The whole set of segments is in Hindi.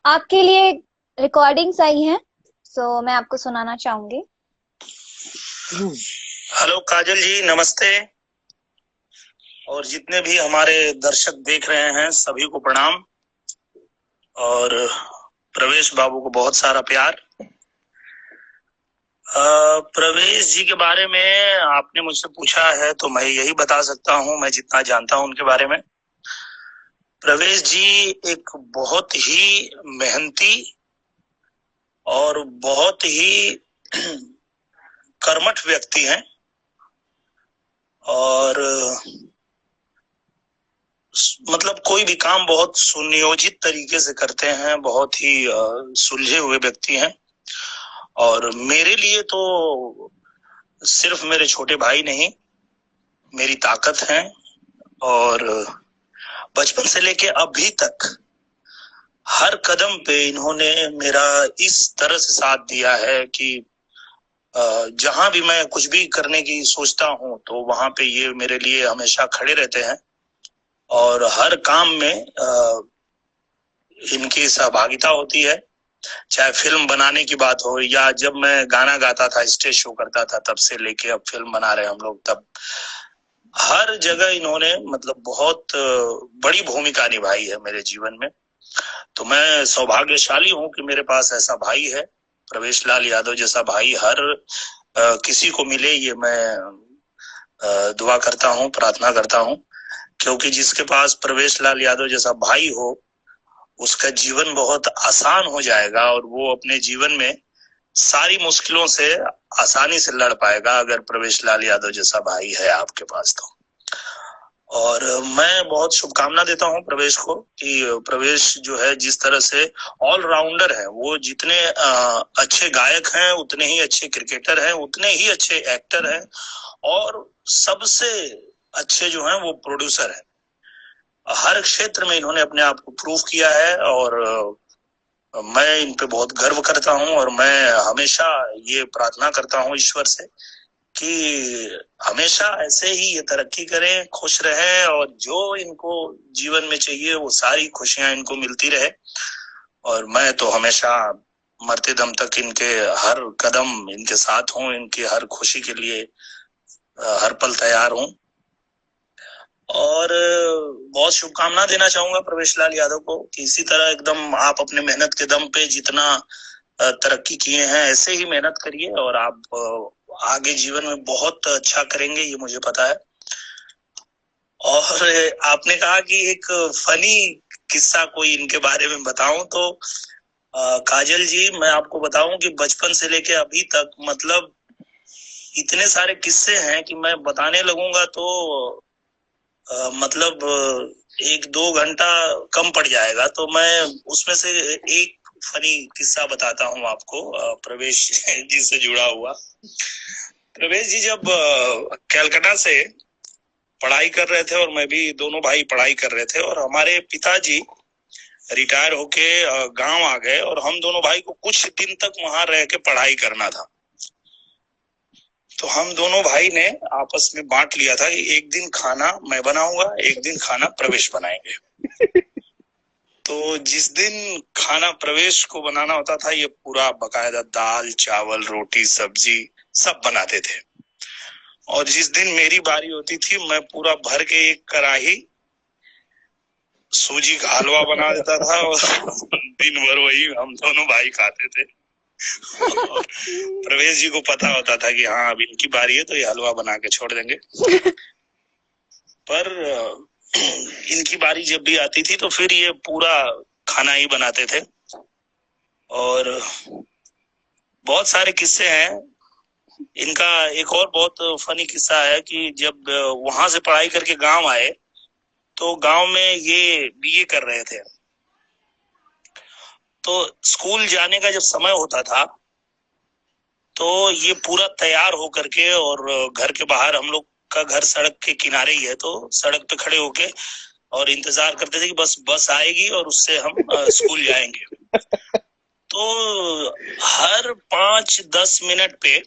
आपके लिए रिकॉर्डिंग्स आई हैं, सो मैं आपको सुनाना चाहूंगी। हेलो काजल जी, नमस्ते। और जितने भी हमारे दर्शक देख रहे हैं सभी को प्रणाम। और प्रवेश बाबू को बहुत सारा प्यार। प्रवेश जी के बारे में आपने मुझसे पूछा है तो मैं यही बता सकता हूं, मैं जितना जानता हूं उनके बारे में। प्रवेश जी एक बहुत ही मेहनती और बहुत ही कर्मठ व्यक्ति हैं। और मतलब कोई भी काम बहुत सुनियोजित तरीके से करते हैं, बहुत ही सुलझे हुए व्यक्ति हैं। और मेरे लिए तो सिर्फ मेरे छोटे भाई नहीं, मेरी ताकत है। और बचपन से लेके अभी तक हर कदम पे इन्होंने मेरा इस तरह से साथ दिया है कि जहां भी मैं कुछ भी करने की सोचता हूं तो वहां पे ये मेरे लिए हमेशा खड़े रहते हैं। और हर काम में इनकी सहभागिता होती है, चाहे फिल्म बनाने की बात हो या जब मैं गाना गाता था, स्टेज शो करता था, तब से लेके अब फिल्म बना रहे हम लोग, तब हर जगह इन्होंने मतलब बहुत बड़ी भूमिका निभाई है मेरे जीवन में। तो मैं सौभाग्यशाली हूं कि मेरे पास ऐसा भाई है, प्रवेश लाल यादव जैसा भाई हर किसी को मिले, ये मैं दुआ करता हूं, प्रार्थना करता हूं। क्योंकि जिसके पास प्रवेश लाल यादव जैसा भाई हो उसका जीवन बहुत आसान हो जाएगा और वो अपने जीवन में सारी मुश्किलों से आसानी से लड़ पाएगा अगर प्रवेश लाल यादव जैसा भाई है आपके पास तो। और मैं बहुत शुभकामना देता हूं प्रवेश को कि प्रवेश जो है जिस तरह से ऑलराउंडर है, वो जितने अच्छे गायक हैं उतने ही अच्छे क्रिकेटर हैं, उतने ही अच्छे एक्टर हैं, और सबसे अच्छे जो हैं वो प्रोड्यूसर हैं। हर क्षेत्र में इन्होंने अपने आप को प्रूव किया है और मैं इन पे बहुत गर्व करता हूं। और मैं हमेशा ये प्रार्थना करता हूं ईश्वर से कि हमेशा ऐसे ही ये तरक्की करें, खुश रहें, और जो इनको जीवन में चाहिए वो सारी खुशियां इनको मिलती रहे। और मैं तो हमेशा मरते दम तक इनके हर कदम इनके साथ हूं, इनकी हर खुशी के लिए हर पल तैयार हूं। और बहुत शुभकामना देना चाहूंगा प्रवेश लाल यादव को कि इसी तरह एकदम आप अपने मेहनत के दम पे जितना तरक्की किए हैं ऐसे ही मेहनत करिए, और आप आगे जीवन में बहुत अच्छा करेंगे, ये मुझे पता है। और आपने कहा कि एक फनी किस्सा कोई इनके बारे में बताऊं, तो काजल जी मैं आपको बताऊं कि बचपन से लेके अभी तक मतलब इतने सारे किस्से हैं कि मैं बताने लगूंगा तो मतलब 1-2 घंटा कम पड़ जाएगा। तो मैं उसमें से एक फनी किस्सा बताता हूँ आपको, प्रवेश जी से जुड़ा हुआ। प्रवेश जी जब कलकत्ता से पढ़ाई कर रहे थे और मैं भी, दोनों भाई पढ़ाई कर रहे थे, और हमारे पिताजी रिटायर होके गांव आ गए और हम दोनों भाई को कुछ दिन तक वहां रह के पढ़ाई करना था। तो हम दोनों भाई ने आपस में बांट लिया था कि एक दिन खाना मैं बनाऊंगा, एक दिन खाना प्रवेश बनाएंगे। तो जिस दिन खाना प्रवेश को बनाना होता था ये पूरा बकायदा दाल चावल रोटी सब्जी सब बनाते थे, और जिस दिन मेरी बारी होती थी मैं पूरा भर के एक कढ़ाई सूजी का हलवा बना देता था और दिन भर वही हम दोनों भाई खाते थे। और प्रवेश जी को पता होता था कि हाँ अब इनकी बारी है तो ये हलवा बना के छोड़ देंगे। पर इनकी बारी जब भी आती थी तो फिर ये पूरा खाना ही बनाते थे। और बहुत सारे किस्से हैं। इनका एक और बहुत फनी किस्सा है कि जब वहां से पढ़ाई करके गांव आए तो गांव में ये बीए कर रहे थे। तो स्कूल जाने का जब समय होता था तो ये पूरा तैयार होकर के, और घर के बाहर, हम लोग का घर सड़क के किनारे ही है, तो सड़क पे खड़े होके और इंतजार करते थे कि बस आएगी और उससे हम स्कूल जाएंगे। तो हर 5-10 मिनट पे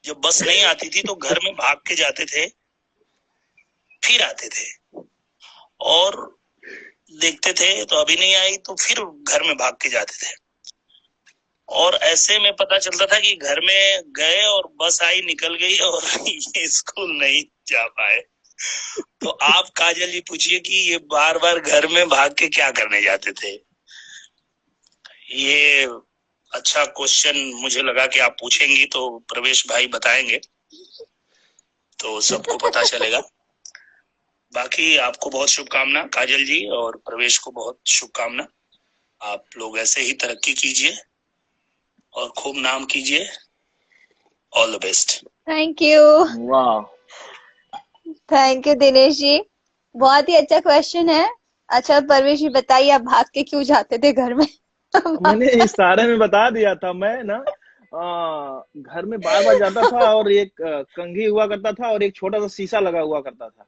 जब बस नहीं आती थी तो घर में भाग के जाते थे, फिर आते थे। और देखते थे, तो अभी नहीं आई तो फिर घर में भाग के जाते थे। और ऐसे में पता चलता था कि घर में गए और बस आई निकल गई और ये स्कूल नहीं जा पाए। तो आप काजल जी पूछिए कि ये बार बार घर में भाग के क्या करने जाते थे। ये अच्छा क्वेश्चन मुझे लगा कि आप पूछेंगी तो प्रवेश भाई बताएंगे तो सबको पता चलेगा। बाकी आपको बहुत शुभकामना काजल जी, और प्रवेश को बहुत शुभकामना। आप लोग ऐसे ही तरक्की कीजिए और खूब नाम कीजिए। All the best. Thank you. वाह, थैंक यू दिनेश जी, बहुत ही अच्छा क्वेश्चन है। अच्छा परवेश जी बताइए, आप भाग के क्यों जाते थे घर में? मैंने इशारे में बता दिया था। मैं ना घर में बार बार जाता था और एक कंघी हुआ करता था और एक छोटा सा शीशा लगा हुआ करता था।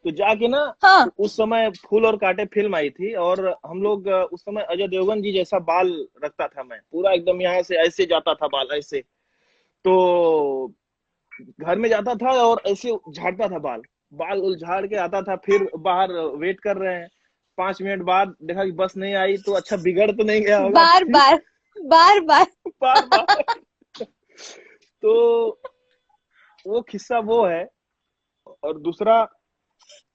तो जाके ना हाँ। उस समय फूल और कांटे फिल्म आई थी और हम लोग उस समय अजय देवगन जी जैसा बाल रखता था। मैं पूरा एकदम यहाँ से ऐसे जाता था बाल ऐसे। तो घर में जाता था और ऐसे झाड़ता था बाल बाल झाड़ के आता था। फिर बाहर वेट कर रहे हैं, 5 मिनट बाद देखा कि बस नहीं आई। तो अच्छा बिगड़ तो नहीं गया होगा बार फिर बार बार बार बार बार। तो वो किस्सा वो है। और दूसरा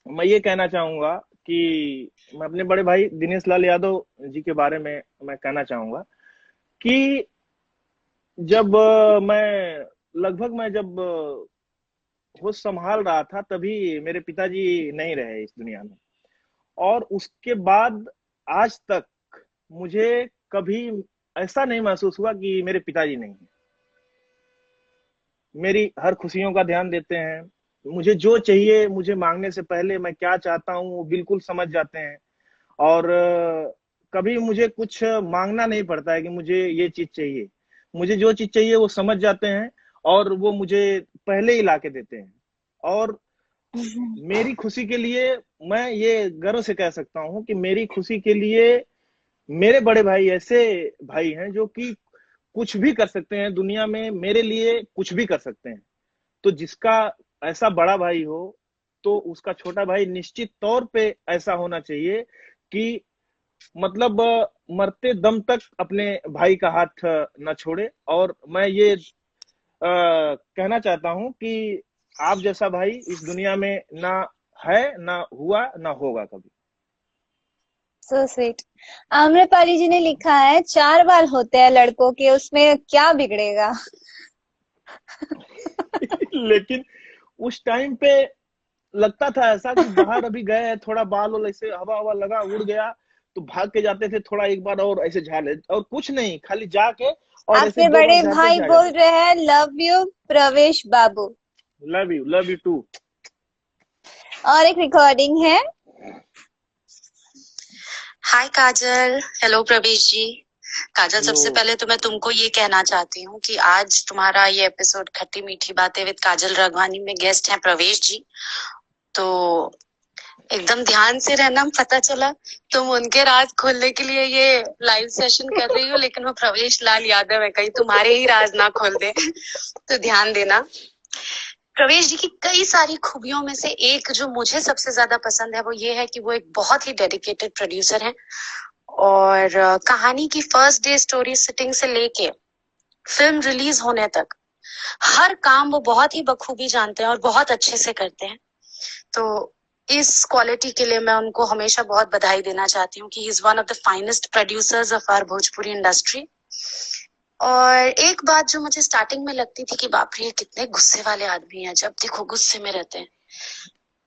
मैं ये कहना चाहूंगा कि मैं अपने बड़े भाई दिनेश लाल यादव जी के बारे में मैं कहना चाहूंगा कि जब जब होश संभाल रहा था तभी मेरे पिताजी नहीं रहे इस दुनिया में। और उसके बाद आज तक मुझे कभी ऐसा नहीं महसूस हुआ कि मेरे पिताजी नहीं है। मेरी हर खुशियों का ध्यान देते हैं। मुझे जो चाहिए, मुझे मांगने से पहले मैं क्या चाहता हूँ वो बिल्कुल समझ जाते हैं। और कभी मुझे कुछ मांगना नहीं पड़ता है कि मुझे ये चीज चाहिए। मुझे जो चीज चाहिए वो समझ जाते हैं और वो मुझे पहले ही ला के देते हैं। और मेरी खुशी के लिए मैं ये गर्व से कह सकता हूँ कि मेरी खुशी के लिए मेरे बड़े भाई ऐसे भाई हैं जो कि कुछ भी कर सकते हैं दुनिया में, मेरे लिए कुछ भी कर सकते हैं। तो जिसका ऐसा बड़ा भाई हो तो उसका छोटा भाई निश्चित तौर पे ऐसा होना चाहिए कि मतलब मरते दम तक अपने भाई का हाथ न छोड़े। और मैं ये कहना चाहता हूं कि आप जैसा भाई इस दुनिया में ना है, ना हुआ, ना होगा कभी। So sweet. आम्रपाली जी ने लिखा है 4 बाल होते हैं लड़कों के, उसमें क्या बिगड़ेगा? लेकिन उस टाइम पे लगता था ऐसा कि बाहर अभी गए हैं, थोड़ा बाल और ऐसे हवा हवा लगा उड़ गया तो भाग के जाते थे थोड़ा एक बार और ऐसे झाड़ ले और कुछ नहीं, खाली जाके और ऐसे आपके 2 बार बड़े झाड़ते भाई थे आ बोल जाते थे। रहे हैं लव यू प्रवेश बाबू। Love you to. और एक रिकॉर्डिंग है। हाय काजल, हेलो प्रवेश जी। काजल, हेलो। सबसे पहले तो मैं तुमको ये कहना चाहती हूँ कि आज तुम्हारा ये एपिसोड खट्टी मीठी बातें विद काजल राघवानी में गेस्ट हैं प्रवेश जी। तो एकदम ध्यान से रहना। पता चला तुम उनके राज खोलने के लिए ये लाइव सेशन कर रही हो, लेकिन वो प्रवेश लाल यादव है, कहीं तुम्हारे ही राज ना खोल दे। तो ध्यान देना। प्रवेश जी की कई सारी खूबियों में से एक जो मुझे सबसे ज्यादा पसंद है वो ये है कि वो एक बहुत ही डेडिकेटेड प्रोड्यूसर हैं। और कहानी की फर्स्ट डे स्टोरी सिटिंग से लेके फिल्म रिलीज होने तक हर काम वो बहुत ही बखूबी जानते हैं और बहुत अच्छे से करते हैं। तो इस क्वालिटी के लिए मैं उनको हमेशा बहुत बधाई देना चाहती हूँ कि he is one of the finest producers of our Bhojpuri industry. और एक बात जो मुझे स्टार्टिंग में लगती थी कि बाप रे ये कितने गुस्से वाले आदमी हैं, जब देखो गुस्से में रहते हैं,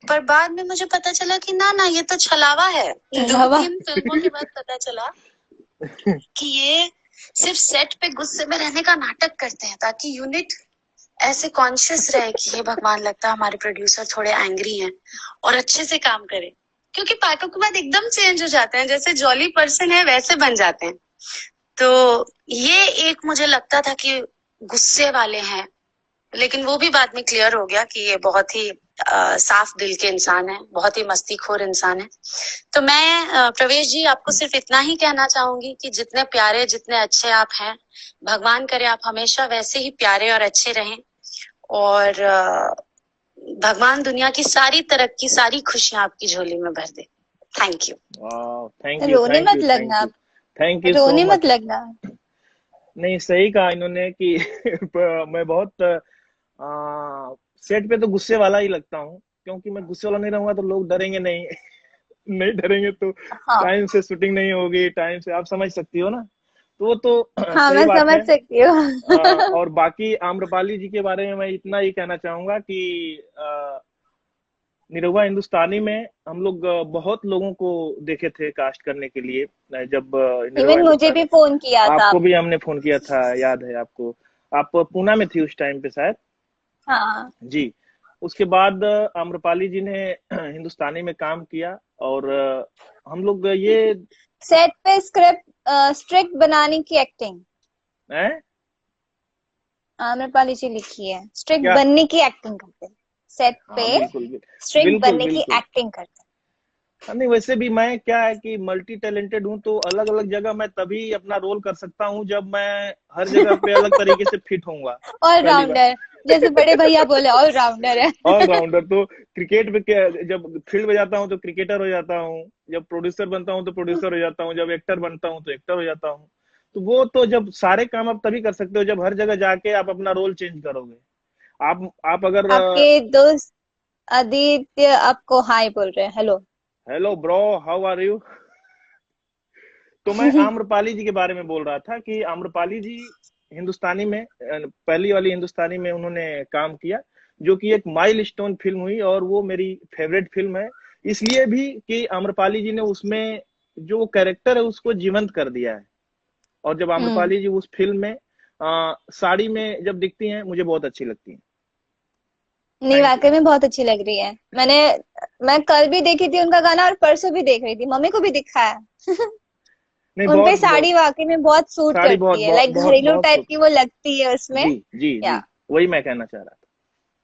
पर बाद में मुझे पता चला कि ना ये तो छलावा है। 2-3 फिल्मों के बाद पता चला कि ये सिर्फ सेट पे गुस्से में रहने का नाटक करते हैं ताकि यूनिट ऐसे कॉन्शियस रहे कि ये भगवान लगता है हमारे प्रोड्यूसर थोड़े एंग्री हैं और अच्छे से काम करे, क्योंकि पार्टों के बाद एकदम चेंज हो जाते हैं, जैसे जॉली पर्सन है वैसे बन जाते हैं। तो ये एक मुझे लगता था कि गुस्से वाले हैं, लेकिन वो भी बाद में क्लियर हो गया कि ये बहुत ही साफ दिल के इंसान है, बहुत ही मस्तीखोर इंसान है। तो मैं प्रवेश जी आपको सिर्फ इतना ही कहना चाहूंगी कि जितने प्यारे जितने अच्छे आप हैं, भगवान करे आप हमेशा वैसे ही प्यारे और अच्छे रहें। और भगवान दुनिया की सारी तरक्की सारी खुशियां आपकी झोली में भर दे। Thank you. थैंक यू, रोने थैंक मत यू, लगना आप, थैंक यू सो रोने मत मच। लगना। नहीं, सही कहा इन्होंने कि मैं बहुत सेट पे तो गुस्से वाला ही लगता हूँ, क्योंकि मैं गुस्से वाला नहीं रहूंगा तो लोग डरेंगे नहीं। नहीं डरेंगे तो हाँ टाइम से शूटिंग नहीं होगी, टाइम से, आप समझ सकती हो ना, तो वो तो हाँ, सही मैं बात समझ है। सकती हूँ। और बाकी आम्रपाली जी के बारे में मैं इतना ही कहना चाहूंगा कि निरहुआ हिंदुस्तानी में हम लोग बहुत लोगों को देखे थे कास्ट करने के लिए, जब निरहुआ इवन मुझे भी हिंदुस्तानी, फोन किया था आपको भी आपने। हमने फोन किया था, याद है आपको? आप पूना में थी उस टाइम पे शायद। हाँ, जी। उसके बाद आम्रपाली जी ने हिंदुस्तानी में काम किया, और हम लोग ये सेट पे स्क्रिप्ट स्ट्रिक्ट बनाने की एक्टिंग है आम्रपाली जी लिखी है, स्ट्रिक्ट क्या? बनने की एक्टिंग करते हैं सेट हाँ, पे, बिल्कुल स्ट्रिक्ट बिल्कुल बनने की बिल्कुल। एक्टिंग करते हैं। हाँ, नहीं वैसे भी मैं क्या है कि मल्टी टैलेंटेड हूँ, तो अलग अलग जगह मैं तभी अपना रोल कर सकता हूँ जब मैं हर जगह पे अलग तरीके से फिट होऊंगा। पहली बात। ऑलराउंडर, जैसे बड़े भैया बोले ऑलराउंडर है। ऑलराउंडर तो क्रिकेट में जब फील्ड में जाता हूँ तो क्रिकेटर हो जाता हूँ, जब प्रोड्यूसर बनता हूँ तो प्रोड्यूसर हो जाता हूँ, जब एक्टर बनता हूँ तो एक्टर हो जाता हूँ। तो वो तो जब सारे काम आप तभी कर सकते हो जब हर जगह जाके आप अपना रोल चेंज करोगे। आप अगर आपके दोस्त आदित्य आपको हाय बोल रहे हैं, hello. Hello bro, how are you? तो मैं आम्रपाली जी के बारे में बोल रहा था कि आम्रपाली जी हिंदुस्तानी में, पहली वाली हिंदुस्तानी में उन्होंने काम किया, जो कि एक माइलस्टोन फिल्म हुई, और वो मेरी फेवरेट फिल्म है, इसलिए भी कि आम्रपाली जी ने उसमें जो कैरेक्टर है उसको जीवंत कर दिया है। और जब हम्म, आम्रपाली जी उस फिल्म में साड़ी में जब दिखती हैं, मुझे बहुत अच्छी लगती हैं। नहीं थैंक यू। वाकई में बहुत अच्छी लग रही है। मैं कल भी देखी थी उनका गाना और परसों भी देख रही थी, मम्मी को भी दिखाया। नहीं, उन पे बहुत बहुत साड़ी वाकई में बहुत सूट साड़ी बहुत करती है, बहुत लाइक बहुत घरेलू बहुत टाइप की वो लगती है उसमें। जी जी या जी, वही मैं कहना चाह रहा